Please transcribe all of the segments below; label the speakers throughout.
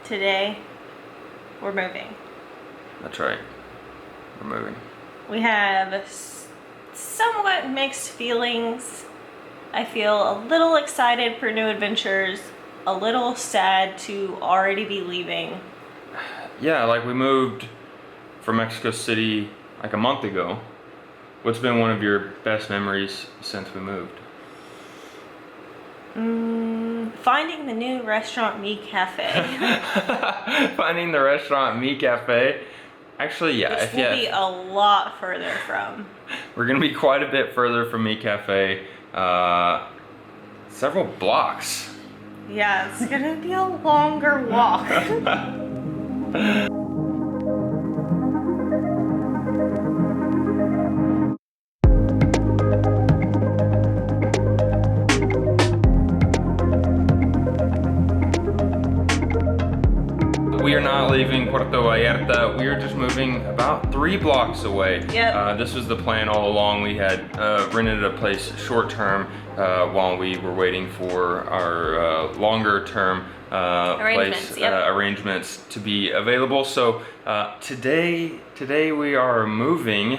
Speaker 1: Today, we're moving.
Speaker 2: That's right. We're moving.
Speaker 1: We have somewhat mixed feelings. I feel a little excited for new adventures, a little sad to already be leaving.
Speaker 2: Yeah, like we moved from Mexico City like a month ago. What's been one of your best memories since we moved?
Speaker 1: Finding the new restaurant Mi Cafe.
Speaker 2: Finding the restaurant Mi Cafe. Actually, yeah.
Speaker 1: Which will be a lot further from.
Speaker 2: We're gonna be quite a bit further from Mi Cafe. Several blocks.
Speaker 1: Yeah, it's gonna be a longer walk.
Speaker 2: We are not leaving Puerto Vallarta. We are just moving about 3 blocks away.
Speaker 1: Yep.
Speaker 2: This was the plan all along. We had rented a place short term while we were waiting for our longer term arrangements to be available. So today we are moving.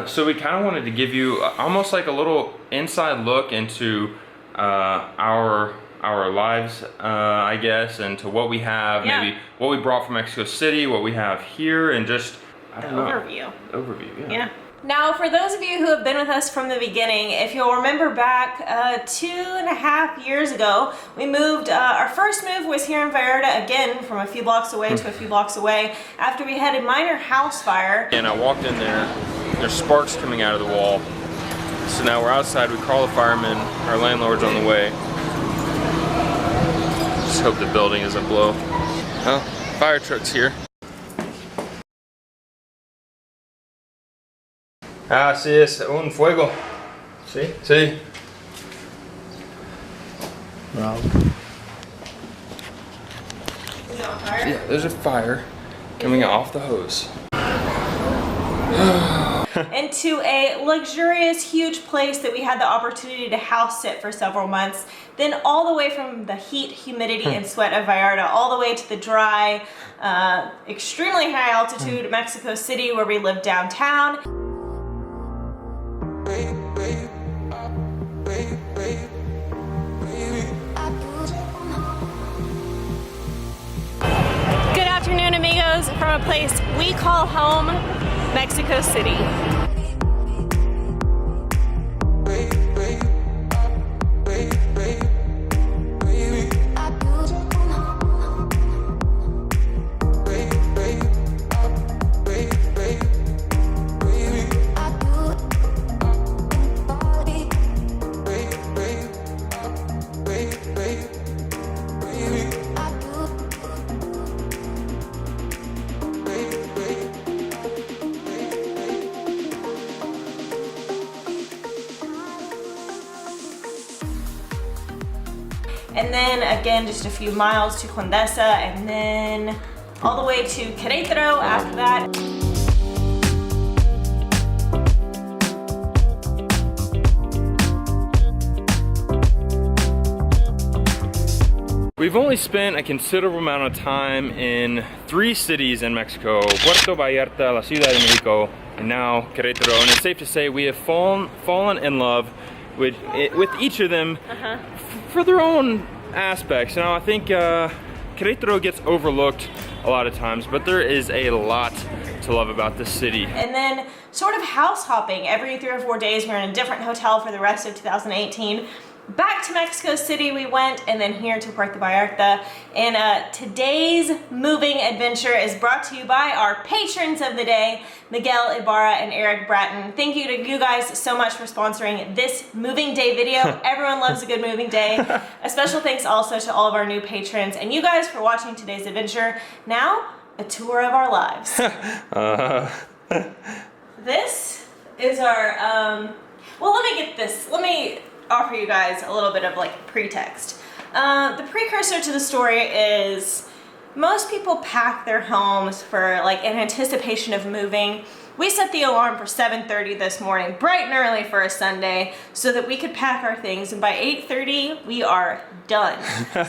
Speaker 2: So we kind of wanted to give you almost like a little inside look into our lives, I guess, and to what we have, maybe what we brought from Mexico City, what we have here, and just, I don't know. Overview, yeah.
Speaker 1: Now, for those of you who have been with us from the beginning, if you'll remember back 2.5 years ago, we moved, our first move was here in Vallarta, again, from a few blocks away to a few blocks away, after we had a minor house fire.
Speaker 2: And I walked in there, there's sparks coming out of the wall. So now we're outside, we call the firemen, our landlord's on the way. Just hope the building doesn't blow. Well, fire truck's here. Así es, un fuego. Sí? Sí.
Speaker 1: Is it on fire?
Speaker 2: Yeah, there's a fire coming off the hose.
Speaker 1: Into a luxurious, huge place that we had the opportunity to house sit for several months. Then all the way from the heat, humidity, and sweat of Vallarta, all the way to the dry, extremely high altitude Mexico City, where we live downtown. Good afternoon, amigos, from a place we call home, Mexico City. And then again, just a few miles to Condesa, and then all the way to Querétaro after that.
Speaker 2: We've only spent a considerable amount of time in 3 cities in Mexico: Puerto Vallarta, La Ciudad de Mexico, and now Querétaro. And it's safe to say we have fallen in love with each of them for their own aspects. Now, I think Querétaro gets overlooked a lot of times, but there is a lot to love about this city. And
Speaker 1: then sort of house hopping. Every 3 or 4 days we're in a different hotel for the rest of 2018. Back to Mexico City we went, and then here to Puerto Vallarta. And today's moving adventure is brought to you by our patrons of the day, Miguel Ibarra and Eric Bratton. Thank you to you guys so much for sponsoring this moving day video. Everyone loves a good moving day. A special thanks also to all of our new patrons and you guys for watching today's adventure. Now, a tour of our lives. This is our, well, let me offer you guys a little bit of like pretext. The precursor to the story is most people pack their homes for like in anticipation of moving. we set the alarm for 7:30 this morning, bright and early for a Sunday, so that we could pack our things, and by 8:30 we are done.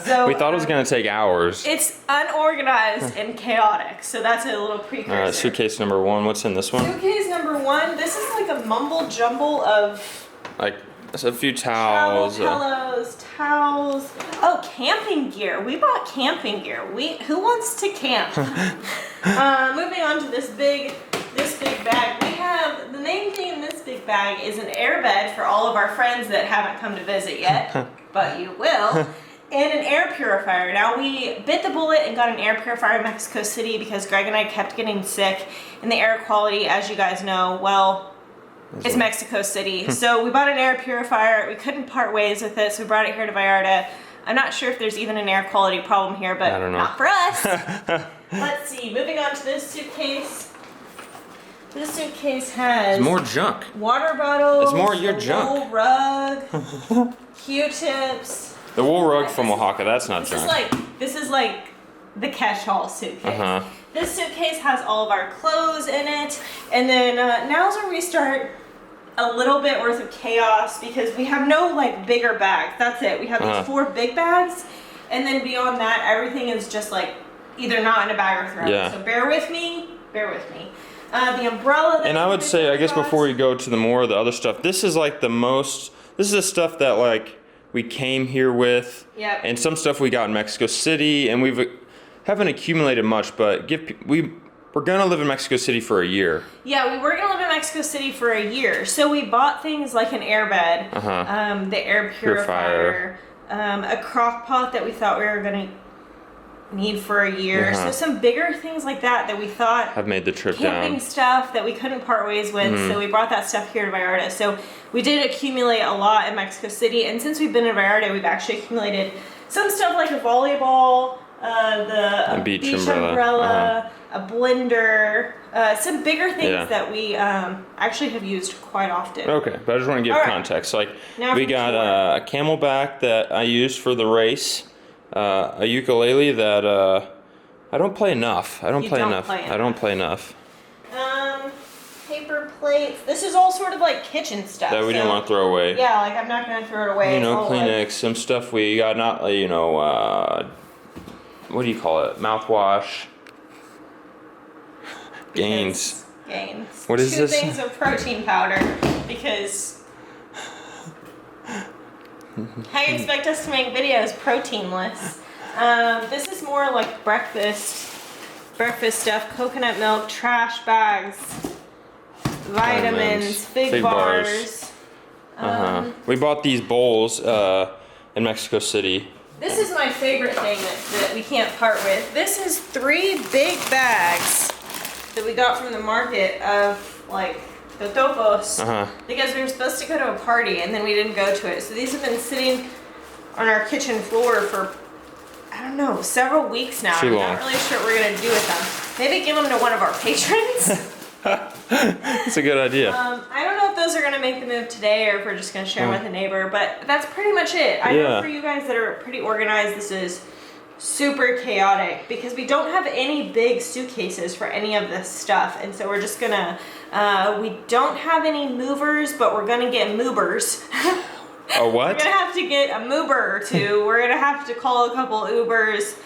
Speaker 1: So
Speaker 2: we thought it was gonna take hours.
Speaker 1: It's unorganized and chaotic, so that's a little precursor.
Speaker 2: All right, suitcase number 1. What's in this one?
Speaker 1: Suitcase number 1. This is like a mumble jumble of
Speaker 2: like a few towels.
Speaker 1: Pillows, towels. Oh, camping gear. We bought camping gear. Who wants to camp? Moving on to this big bag. We have the main thing in this big bag is an air bed for all of our friends that haven't come to visit yet, but you will. And an air purifier. Now, we bit the bullet and got an air purifier in Mexico City because Greg and I kept getting sick, and the air quality, as you guys know, well, it's Mexico City. So we bought an air purifier. We couldn't part ways with it, so we brought it here to Vallarta. I'm not sure if there's even an air quality problem here, but not for us. Let's see. Moving on to this suitcase. This suitcase has
Speaker 2: more junk.
Speaker 1: Water bottles.
Speaker 2: It's more your junk.
Speaker 1: Wool rug, Q-tips.
Speaker 2: The wool rug from Oaxaca. That's not junk.
Speaker 1: This is like the catch-all suitcase. This suitcase has all of our clothes in it, and then now's where we start a little bit worth of chaos because we have no like bigger bags. That's it. We have these 4 big bags, and then beyond that, everything is just like either not in a bag or thrown.
Speaker 2: Yeah.
Speaker 1: So bear with me. Bear with me. The umbrella.
Speaker 2: And I would say, I guess before we go to the more of the other stuff, this is like the most. This is the stuff that like we came here with.
Speaker 1: Yep.
Speaker 2: And some stuff we got in Mexico City, and haven't accumulated much, but we're gonna live in Mexico City for a year. Yeah,
Speaker 1: we were gonna live in Mexico City for a year, so we bought things like an air bed, the air purifier, a crock pot that we thought we were gonna need for a year. So some bigger things like that we thought
Speaker 2: have made the trip
Speaker 1: camping
Speaker 2: down.
Speaker 1: Stuff that we couldn't part ways with, so we brought that stuff here to Vallarta. So we did accumulate a lot in Mexico City, and since we've been in Vallarta, we've actually accumulated some stuff like a volleyball, a beach umbrella, a blender, some bigger things that we actually have used quite often.
Speaker 2: Okay, but I just want to give context. Like we got a camelback that I used for the race, a ukulele that I don't play enough. I don't play enough.
Speaker 1: Paper plates. This is all sort of like kitchen stuff
Speaker 2: that we didn't want to throw away.
Speaker 1: Yeah, like I'm not gonna throw it away.
Speaker 2: You know, Kleenex, some stuff we got. Not what do you call it? Mouthwash. Gains. What is this?
Speaker 1: 2 things of protein powder, because how you expect us to make videos proteinless? This is more like breakfast stuff. Coconut milk, trash bags, vitamins, fig bars.
Speaker 2: We bought these bowls in Mexico City.
Speaker 1: This is my favorite thing that we can't part with. This is 3 big bags that we got from the market of like totopos, because we were supposed to go to a party and then we didn't go to it. So these have been sitting on our kitchen floor for, I don't know, several weeks now. I'm not really sure what we're gonna do with them. Maybe give them to one of our patrons.
Speaker 2: That's a good idea.
Speaker 1: I don't know if those are gonna make the move today or if we're just gonna share them with a neighbor, but that's pretty much it. I know for you guys that are pretty organized, this is super chaotic because we don't have any big suitcases for any of this stuff, and so we're just gonna we don't have any movers, but we're gonna get movers.
Speaker 2: A what?
Speaker 1: We're gonna have to get a mover or 2. We're gonna have to call a couple Ubers.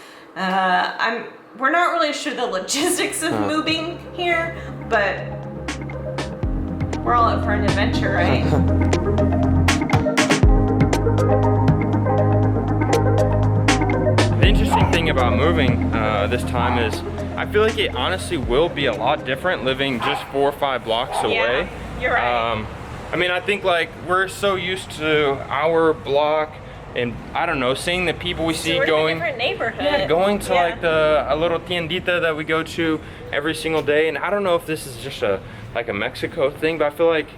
Speaker 1: We're not really sure the logistics of moving here, but we're all up for an adventure, right?
Speaker 2: The interesting thing about moving this time is I feel like it honestly will be a lot different living just 4 or 5 blocks away.
Speaker 1: Yeah, you're right.
Speaker 2: I mean, I think like we're so used to our block, and I don't know, seeing the people we see going,
Speaker 1: different neighborhood.
Speaker 2: Going to like a little tiendita that we go to every single day, and I don't know if this is just like a Mexico thing, but I feel like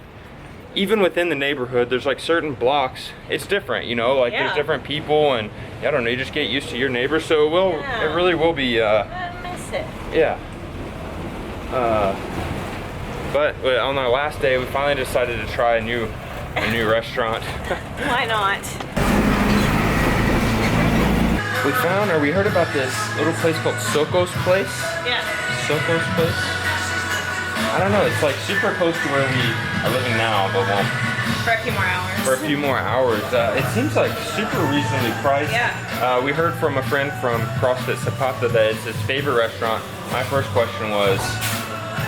Speaker 2: even within the neighborhood, there's like certain blocks, it's different, you know, like there's different people, and I don't know, you just get used to your neighbors, so it really will be.
Speaker 1: I miss it.
Speaker 2: Yeah. But on our last day, we finally decided to try a new restaurant.
Speaker 1: Why not?
Speaker 2: We heard about this little place called Soco's Place.
Speaker 1: Yeah.
Speaker 2: Soco's Place. I don't know, it's like super close to where we are living now, but well,
Speaker 1: For a few more hours.
Speaker 2: for a few more hours. It seems like super reasonably priced.
Speaker 1: Yeah.
Speaker 2: We heard from a friend from CrossFit Zapata that it's his favorite restaurant. My first question was,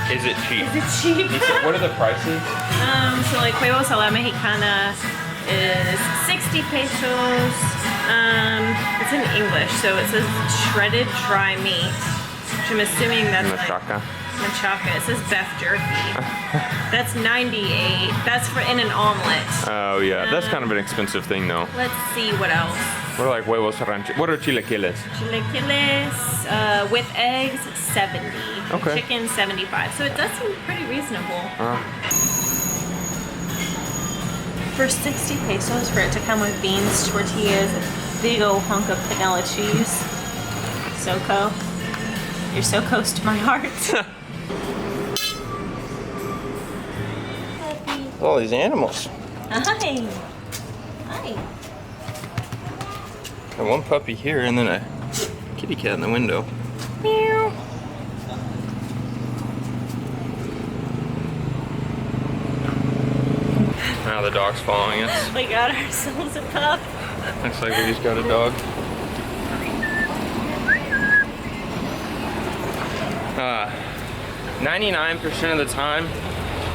Speaker 2: is it cheap?
Speaker 1: Is it cheap?
Speaker 2: He said, what are the prices?
Speaker 1: So like huevos a la mexicana is 60 pesos. It's in English, so it says shredded dry meat, which I'm assuming that's
Speaker 2: Machaca.
Speaker 1: Machaca. It says beef jerky. That's 98. That's for in an omelet.
Speaker 2: Oh yeah, that's kind of an expensive thing though.
Speaker 1: Let's see what else.
Speaker 2: What are like huevos rancheros? What are chilaquiles?
Speaker 1: Chilaquiles with eggs, 70.
Speaker 2: Okay.
Speaker 1: Chicken, 75. So it does seem pretty reasonable. For 60 pesos for it to come with beans, tortillas, big old hunk of panela cheese. SoCo. You're so close to my heart.
Speaker 2: All these animals.
Speaker 1: Hi. Hi.
Speaker 2: Got one puppy here and then a kitty cat in the window.
Speaker 1: Meow.
Speaker 2: Now the dog's following us.
Speaker 1: We got ourselves a pup.
Speaker 2: Looks like we just got a dog. 99% of the time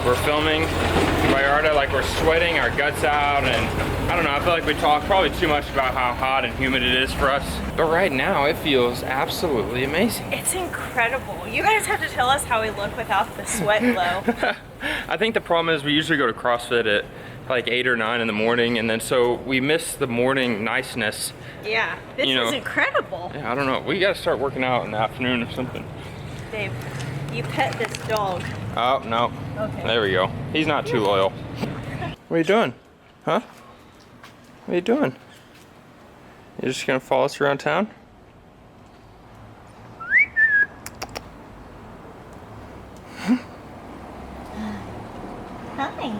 Speaker 2: we're filming Vallarta, like we're sweating our guts out, and I don't know, I feel like we talk probably too much about how hot and humid it is for us. But right now it feels absolutely amazing.
Speaker 1: It's incredible. You guys have to tell us how we look without the sweat glow.
Speaker 2: I think the problem is we usually go to CrossFit at like 8 or 9 in the morning, and then so we miss the morning niceness.
Speaker 1: Yeah, this is incredible.
Speaker 2: Yeah, I don't know. We gotta start working out in the afternoon or something.
Speaker 1: Dave, you pet this dog.
Speaker 2: Oh, no.
Speaker 1: Okay.
Speaker 2: There we go. He's not too loyal. What are you doing? Huh? What are you doing? You're just gonna follow us around town?
Speaker 1: Hi.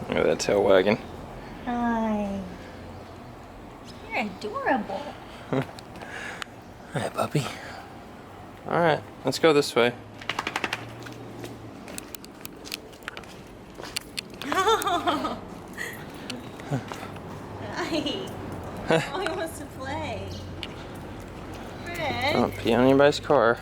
Speaker 2: Look at that tail wagging.
Speaker 1: Hi. You're adorable.
Speaker 2: Hi, puppy. Alright, let's go this way.
Speaker 1: Hi. Oh, he wants to play. Fred.
Speaker 2: Don't pee on anybody's car.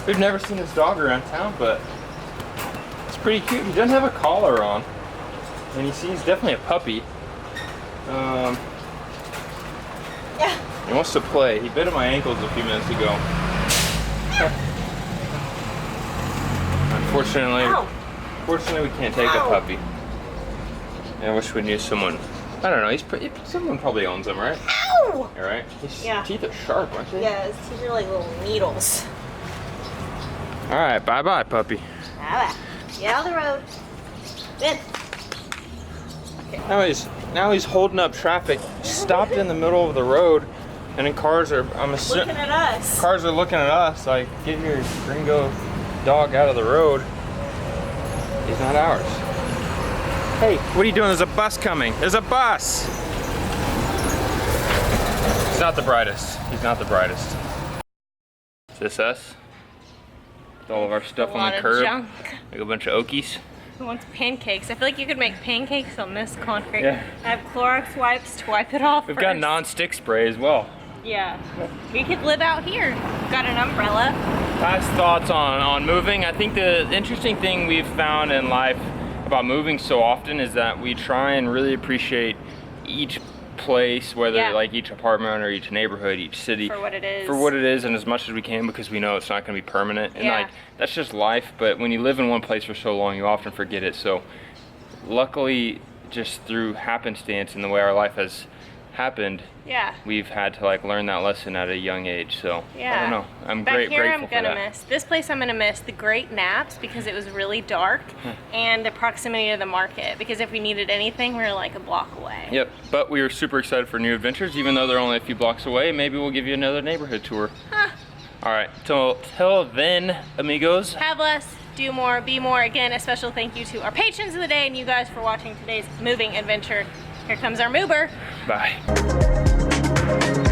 Speaker 2: We've never seen this dog around town, but it's pretty cute. He doesn't have a collar on, and he's definitely a puppy.
Speaker 1: Yeah.
Speaker 2: He wants to play. He bit at my ankles a few minutes ago. Unfortunately, we can't take a puppy. I wish we knew someone. I don't know. Someone probably owns him, right?
Speaker 1: Ow!
Speaker 2: All right. His
Speaker 1: Yeah.
Speaker 2: teeth are sharp, aren't they?
Speaker 1: Yeah, his teeth are like little needles.
Speaker 2: All right. Bye, puppy.
Speaker 1: Alright. Get out of the road. Then.
Speaker 2: Now he's holding up traffic. Stopped in the middle of the road, and then cars are.
Speaker 1: Looking at us.
Speaker 2: Cars are looking at us like, get your gringo dog out of the road. He's not ours. Hey, what are you doing? There's a bus coming. There's a bus. He's not the brightest. He's not the brightest. Is this us? With all of our stuff on the curb.
Speaker 1: Junk.
Speaker 2: Like a bunch of Okies.
Speaker 1: Who wants pancakes? I feel like you could make pancakes on this concrete.
Speaker 2: Yeah.
Speaker 1: I have Clorox wipes to wipe it off.
Speaker 2: We've got non-stick spray as well.
Speaker 1: Yeah. We could live out here. Got an umbrella.
Speaker 2: Last thoughts on moving. I think the interesting thing we've found in life about moving so often is that we try and really appreciate each place, whether like each apartment or each neighborhood, each city,
Speaker 1: for what it is.
Speaker 2: For what it is, and as much as we can, because we know it's not going to be permanent. And like that's just life. But when you live in one place for so long, you often forget it. So luckily, just through happenstance and the way our life has happened, we've had to like learn that lesson at a young age. So I don't know. I'm grateful
Speaker 1: I'm gonna
Speaker 2: for that.
Speaker 1: miss this place. I'm gonna miss the great naps because it was really dark, and the proximity to the market. Because if we needed anything, we were like a block away.
Speaker 2: Yep. But we were super excited for new adventures, even though they're only a few blocks away. Maybe we'll give you another neighborhood tour. All right. Till then, amigos.
Speaker 1: Have less, do more, be more. Again, a special thank you to our patrons of the day and you guys for watching today's moving adventure. Here comes our mover.
Speaker 2: Bye.